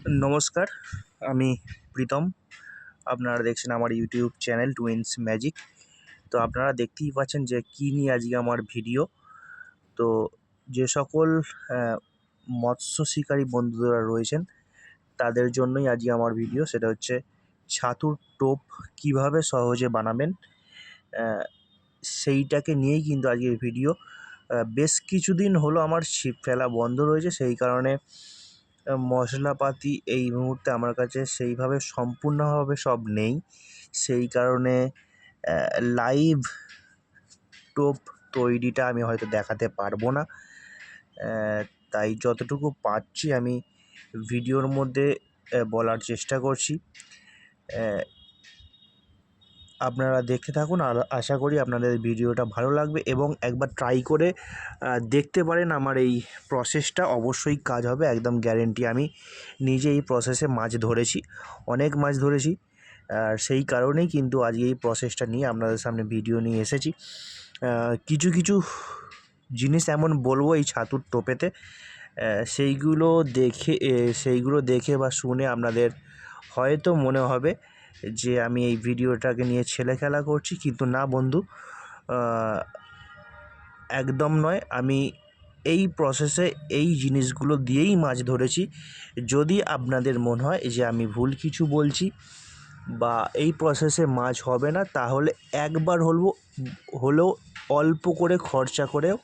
নমস্কার, আমি প্রীতম। আপনারা দেখছেন আমার ইউটিউব চ্যানেল টুইনস ম্যাজিক। তো আপনারা দেখতেই পাচ্ছেন যে কী নিয়ে আজকে আমার ভিডিও। তো যে সকল মৎস্য শিকারী বন্ধুরা রয়েছেন তাদের জন্যই আজকে আমার ভিডিও। সেটা হচ্ছে ছাতুর টোপ কীভাবে সহজে বানাবেন, সেইটাকে নিয়েই কিন্তু আজকের ভিডিও। বেশ কিছুদিন হলো আমার ছিপ ফেলা বন্ধ রয়েছে, সেই কারণে মশলাপাতি এই মুহূর্তে আমার কাছে সেইভাবে সম্পূর্ণভাবে সব নেই। সেই কারণে লাইভ টোপ তৈরিটা আমি হয়তো দেখাতে পারবো না। তাই যতটুকু পারছি আমি ভিডিওর মধ্যে বলার চেষ্টা করছি। আপনারা দেখতে থাকুন, আর আশা করি আপনাদের ভিডিওটা ভালো লাগবে এবং একবার ট্রাই করে দেখতে পারেন। আমার এই প্রসেসটা অবশ্যই কাজ হবে, একদম গ্যারেন্টি। আমি নিজে এই প্রসেসে মাছ ধরেছি, অনেক মাছ ধরেছি, আর সেই কারণেই কিন্তু আজকে এই প্রসেসটা নিয়ে আপনাদের সামনে ভিডিও নিয়ে এসেছি। কিছু কিছু জিনিস এমন বলবো এই ছাতুর টোপেতে, সেইগুলো দেখে বা শুনে আপনাদের হয়তো মনে হবে যে আমি এই ভিডিওটাকে নিয়ে ছেলে খেলা করছি, কিন্তু না বন্ধু, একদম নয়। আমি এই প্রসেসে এই জিনিসগুলো দিয়েই মাছ ধরেছি। যদি আপনাদের মনে হয় যে আমি ভুল কিছু বলছি বা এই প্রসেসে মাছ হবে না, তাহলে একবার হলেও অল্প করে খরচা করেও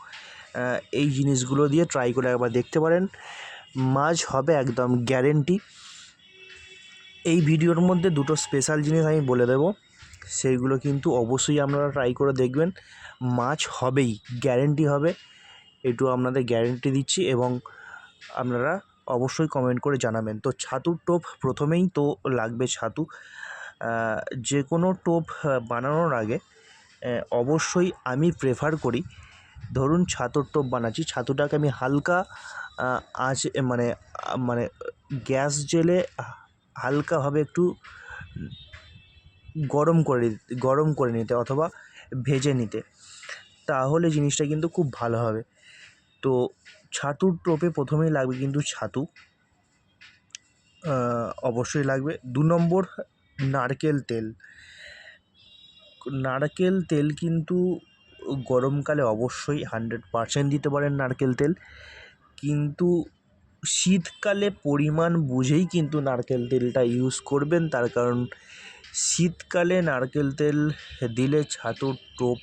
এই জিনিসগুলো দিয়ে ট্রাই করে একবার দেখতে পারেন। মাছ হবে একদম গ্যারেন্টি। এই ভিডিওর মধ্যে দুটো স্পেশাল জিনিস আমি বলে দেবো, সেইগুলো কিন্তু অবশ্যই আপনারা ট্রাই করে দেখবেন। মাছ হবেই, গ্যারেন্টি হবে, এটু আপনাদের গ্যারেন্টি দিচ্ছি, এবং আপনারা অবশ্যই কমেন্ট করে জানাবেন। তো ছাতুর টোপ প্রথমেই তো লাগবে ছাতু। যে কোনো টোপ বানানোর আগে অবশ্যই আমি প্রেফার করি, ধরুন ছাতুর টোপ বানাচ্ছি, ছাতুটাকে আমি হালকা আঁচে মানে মানে গ্যাস জেলে হালকাভাবে একটু গরম করে নিতে অথবা ভেজে নিতে, তাহলে জিনিসটা কিন্তু খুব ভালো হবে। তো ছাতুর টোপে প্রথমেই লাগবে কিন্তু ছাতু, অবশ্যই লাগবে। 2 নম্বর নারকেল তেল। নারকেল তেল কিন্তু গরমকালে অবশ্যই 100% দিতে পারেন নারকেল তেল, কিন্তু শীতকালে পরিমাণ বুঝেই কিন্তু নারকেল তেলটা ইউজ করবেন। তার কারণ শীতকালে নারকেল তেল দিলে ছাতুর টোপ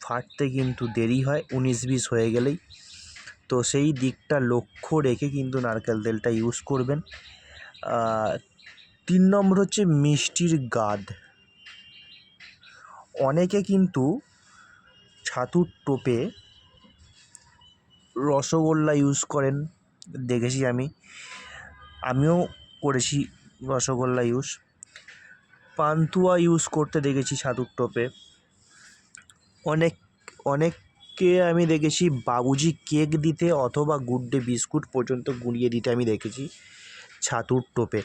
ফাটতে কিন্তু দেরি হয়, 19-20 হয়ে গেলেই। তো সেই দিকটা লক্ষ্য রেখে কিন্তু নারকেল তেলটা ইউজ করবেন। 3 নম্বর হচ্ছে মিষ্টির গাদ। অনেকে কিন্তু ছাতুর টোপে রসগোল্লা ইউজ করেন, দেখেছি আমিও করেছি রসগোল্লা ইউজ। পান্তুয়া ইউজ করতে দেখেছি ছাতুর টোপে। অনেককে আমি দেখেছি বাবুজি কেক দিতে অথবা গুড ডে বিস্কুট পর্যন্ত গুঁড়িয়ে দিতে আমি দেখেছি ছাতুর টোপে।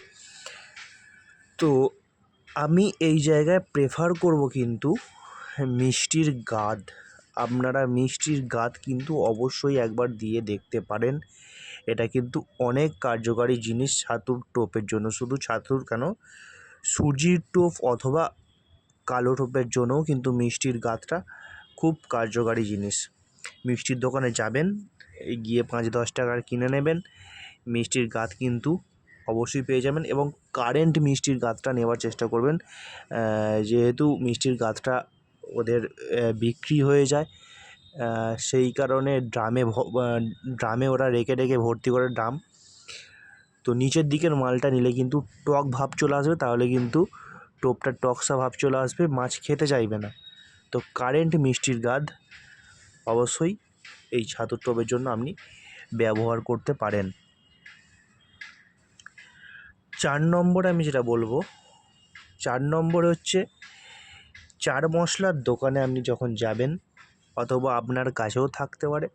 তো আমি এই জায়গায় প্রেফার করব কিন্তু মিষ্টির গাদ। আপনারা মিষ্টির গাদ কিন্তু অবশ্যই একবার দিয়ে দেখতে পারেন। এটা কিন্তু অনেক কার্যকারী জিনিস ছাতুর টোপের জন্য। শুধু ছাতুর কেন, সুজির টোপ অথবা কালো টোপের জন্যও কিন্তু মিষ্টির গাদটা খুব কার্যকারী জিনিস। মিষ্টির দোকানে যাবেন, গিয়ে 5-10 টাকার কিনে নেবেন, মিষ্টির গাদ কিন্তু অবশ্যই পেয়ে যাবেন, এবং কারেন্ট মিষ্টির গাদটা নেওয়ার চেষ্টা করবেন। যেহেতু মিষ্টির গাদটা ওদের বিক্রি হয়ে যায়, সেই কারণে ড্রামে ওরা রেখে ভর্তি করে ড্রাম। তো নিচের দিকের মালটা নিলে কিন্তু টক ভাব চলে আসবে, তাহলে কিন্তু টোপটা টকসা ভাব চলে আসবে, মাছ খেতে চাইবে না। তো কারেন্ট মিষ্টির গাদ অবশ্যই এই ছাতুর টোপের জন্য আপনি ব্যবহার করতে পারেন। 4 নম্বরে আমি যেটা বলবো, 4 নম্বরে হচ্ছে চার মশলার দোকানে আপনি যখন যাবেন, অথবা আপনার কাছেও থাকতে পারে,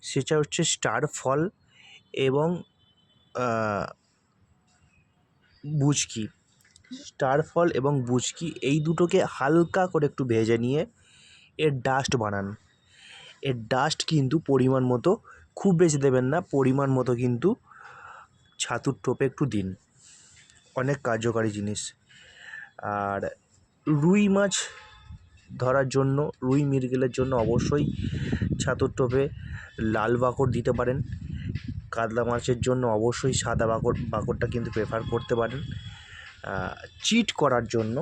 সেটা হচ্ছে স্টার ফল এবং বুচকি। স্টার ফল এবং বুচকি এই দুটোকে হালকা করে একটু ভেজে নিয়ে এর ডাস্ট বানান। এর ডাস্ট কিন্তু পরিমাণ মতো, খুব বেশি দেবেন না, পরিমাণ মতো কিন্তু ছাতুর টোপে একটু দিন, অনেক কার্যকারী জিনিস। আর রুই মাছ ধরার জন্য, রুই মৃগেলের জন্য অবশ্যই ছাতুর টোপে লাল বাকড় দিতে পারেন। কাতলা মাছের জন্য অবশ্যই সাদা বাকড়টা কিন্তু প্রেফার করতে পারেন। চিট করার জন্য,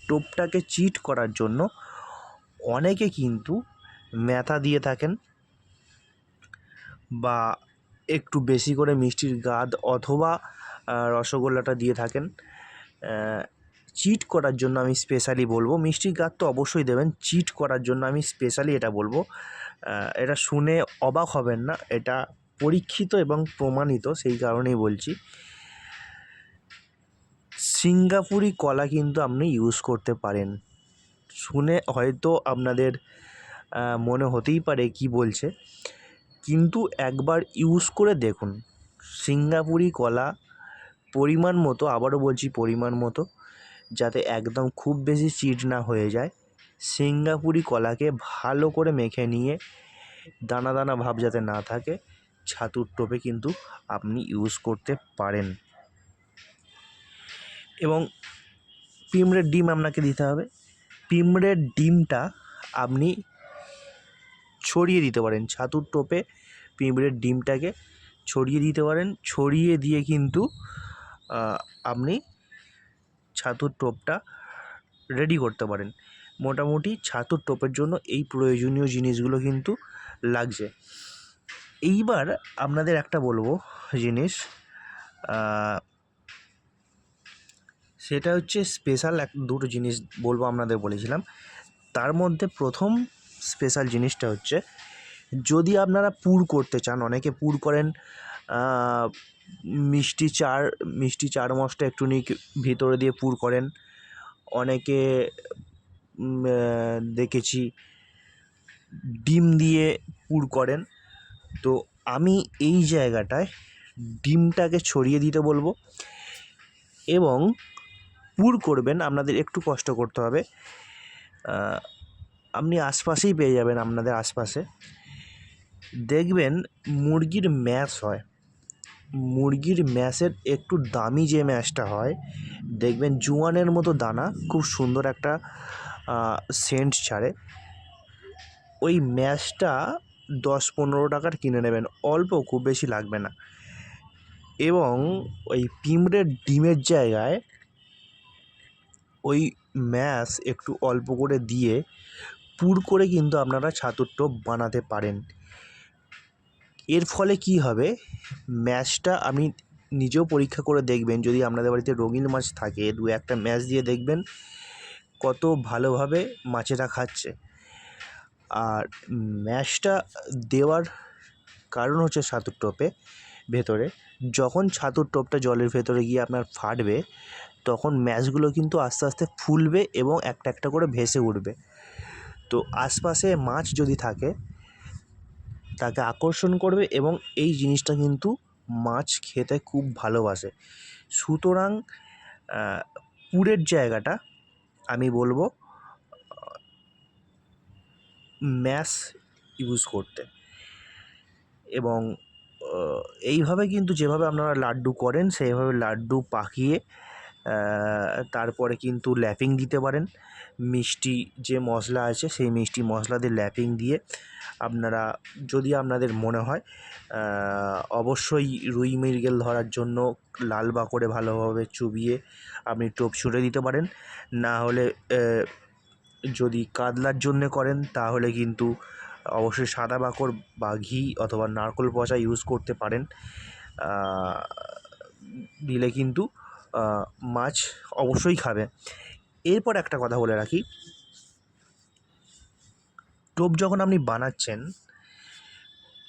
টোপটাকে চিট করার জন্য অনেকে কিন্তু ম্যাথা দিয়ে থাকেন বা একটু বেশি করে মিষ্টির গাদ অথবা রসগোল্লাটা দিয়ে থাকেন। চিট করার জন্য আমি স্পেশালি বলবো, মিষ্টির গাদ তো অবশ্যই দেবেন, চিট করার জন্য আমি স্পেশালি এটা বলবো। এটা শুনে অবাক হবেন না, এটা পরীক্ষিত এবং প্রমাণিত, সেই কারণেই বলছি। সিঙ্গাপুরি কলা কিন্তু আপনি ইউজ করতে পারেন। শুনে হয়তো আপনাদের মনে হতেই পারে কি বলছে, কিন্তু একবার ইউজ করে দেখুন। সিঙ্গাপুরি কলা পরিমাণ মতো, আবারও বলছি পরিমাণ মতো, যাতে একদম খুব বেশি চিট না হয়ে যায়, সিঙ্গাপুরি কলাকে ভালো করে মেখে নিয়ে দানা দানা ভাব যাতে না থাকে, ছাতুর টোপে কিন্তু আপনি ইউজ করতে পারেন। এবং পিঁমড়ের ডিম আপনাকে দিতে হবে। পিঁমড়ের ডিমটা আপনি ছড়িয়ে দিতে পারেন ছাতুর টোপে, পিঁমড়ের ডিমটাকে ছড়িয়ে দিতে পারেন। ছড়িয়ে দিয়ে কিন্তু আপনি ছাতুর টোপটা রেডি করতে পারেন। মোটামুটি ছাতুর টোপের জন্য এই প্রয়োজনীয় জিনিসগুলো কিন্তু লাগছে। এইবার আপনাদের একটা বলবো জিনিস, সেটা হচ্ছে স্পেশাল দুটো জিনিস বলবো আপনাদের বলেছিলাম। তার মধ্যে প্রথম স্পেশাল জিনিসটা হচ্ছে, যদি আপনারা পুর করতে চান, অনেকে পুর করেন মিষ্টি চার মশলা একটুখানি ভিতরে দিয়ে পুর করেন, অনেকে দেখেছি ডিম দিয়ে পুর করেন। তো আমি এই জায়গাটায় ডিমটাকে ছড়িয়ে দিতে বলবো। এবং পুর করবেন, আপনাদের একটু কষ্ট করতে হবে, আপনি আশপাশেই পেয়ে যাবেন, আপনাদের আশপাশে দেখবেন মুরগির ম্যাশ হয়। মুরগির ম্যাশের একটু দামি যে ম্যাশটা হয়, দেখবেন জোয়ানের মতো দানা, খুব সুন্দর একটা সেন্ট ছাড়ে। ওই ম্যাশটা 10-15 টাকার কিনে নেবেন, অল্প, খুব বেশি লাগবে না। এবং ওই পিঁমড়ের ডিমের জায়গায় ওই ম্যাশ একটু অল্প করে দিয়ে পুর করে কিন্তু আপনারা ছাতুর টোপ বানাতে পারেন। এর ফলে কি হবে, ম্যাশটা আপনি নিজেও পরীক্ষা করে দেখবেন, যদি আপনাদের বাড়িতে রঙিন মাছ থাকে, 2-1টা ম্যাশ দিয়ে দেখবেন কত ভালোভাবে মাছেরা খাচ্ছে। আর ম্যাশটা দেওয়ার কারণ হচ্ছে ছাতুর টোপে ভেতরে, যখন ছাতুর টোপটা জলের ভেতরে গিয়ে আপনার ফাটবে, তখন ম্যাশগুলো কিন্তু আস্তে আস্তে ফুলবে এবং একটা একটা করে ভেসে উঠবে। তো আশপাশে মাছ যদি থাকে তাকে আকর্ষণ করবে এবং এই জিনিসটা কিন্তু মাছ খেতে খুব ভালোবাসে। সুতরাং পুরের জায়গাটা আমি বলবো ম্যাশ ইউজ করতে। এবং এইভাবে কিন্তু যেভাবে আপনারা লাড্ডু করেন সেইভাবে লাড্ডু পাকিয়ে তারপরে কিন্তু ল্যাপিং দিতে পারেন। মিষ্টি যে মশলা আছে সেই মিষ্টি মশলা দিয়ে ল্যাপিং দিয়ে আপনারা, যদি আপনাদের মনে হয়, অবশ্যই রুই মৃগেল ধরার জন্য লাল বাকড়ে ভালোভাবে চুবিয়ে আপনি টোপ ছুঁড়ে দিতে পারেন। না হলে যদি কাতলার জন্যে করেন তাহলে কিন্তু অবশ্যই সাদা বাকড় বা ঘি অথবা নারকেল পচা ইউজ করতে পারেন। দিলে কিন্তু মাছ অবশ্যই খাবে। এরপর একটা কথা বলে রাখি, টোপ যখন আপনি বানাচ্ছেন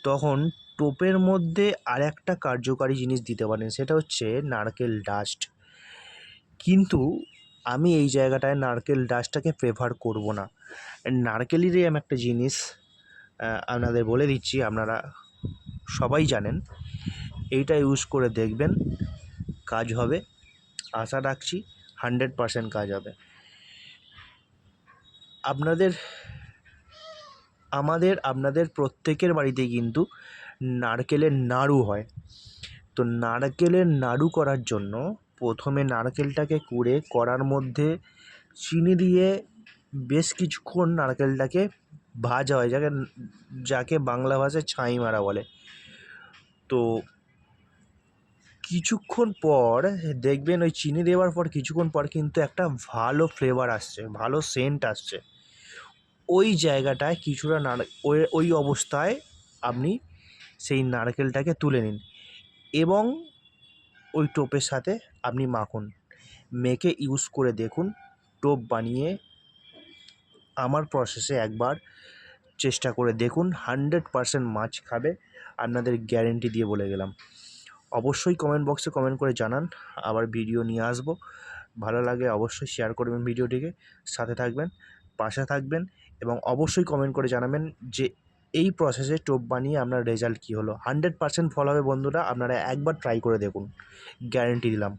তখন টোপের মধ্যে আর একটা কার্যকারী জিনিস দিতে পারেন, সেটা হচ্ছে নারকেল ডাস্ট। কিন্তু আমি এই জায়গাটায় নারকেল ডাস্টটাকে প্রেফার করব না। নারকেলেরই আমি একটা জিনিস আপনাদের বলে দিচ্ছি, আপনারা সবাই জানেন, এইটা ইউজ করে দেখবেন, কাজ হবে, আশা রাখছি 100% কাজ হবে। আপনাদের প্রত্যেকের বাড়িতে কিন্তু নারকেলের নাড়ু হয়। তো নারকেলের নাড়ু করার জন্য প্রথমে নারকেলটাকে কুড়ে কড়ার মধ্যে চিনি দিয়ে বেশ কিছুক্ষণ নারকেলটাকে ভাজা হয়, যাকে বাংলা ভাষায় ছাই মারা বলে। তো কিছুক্ষণ পর দেখবেন ওই চিনি দেওয়ার পর কিছুক্ষণ পর কিন্তু একটা ভালো ফ্লেভার আসছে, ভালো সেন্ট আসছে। ওই জায়গাটায় কিছুটা ওই অবস্থায় আপনি সেই নারকেলটাকে তুলে নিন এবং ওই টোপের সাথে আপনি মাখুন, মেখে ইউজ করে দেখুন। টোপ বানিয়ে আমার প্রসেসে একবার চেষ্টা করে দেখুন, 100% মাছ খাবে, আপনাদের গ্যারেন্টি দিয়ে বলে গেলাম। অবশ্যই কমেন্ট বক্সে কমেন্ট করে জানান, আবার ভিডিও নিয়ে আসবো। ভালো লাগে অবশ্যই শেয়ার করবেন ভিডিওটিকে, সাথে থাকবেন, পাশে থাকবেন এবং অবশ্যই কমেন্ট করে জানাবেন যে এই প্রসেসে টোপ বানিয়ে আপনার রেজাল্ট কী হলো। 100% ফলো হবে বন্ধুরা, আপনারা একবার ট্রাই করে দেখুন, গ্যারেন্টি দিলাম।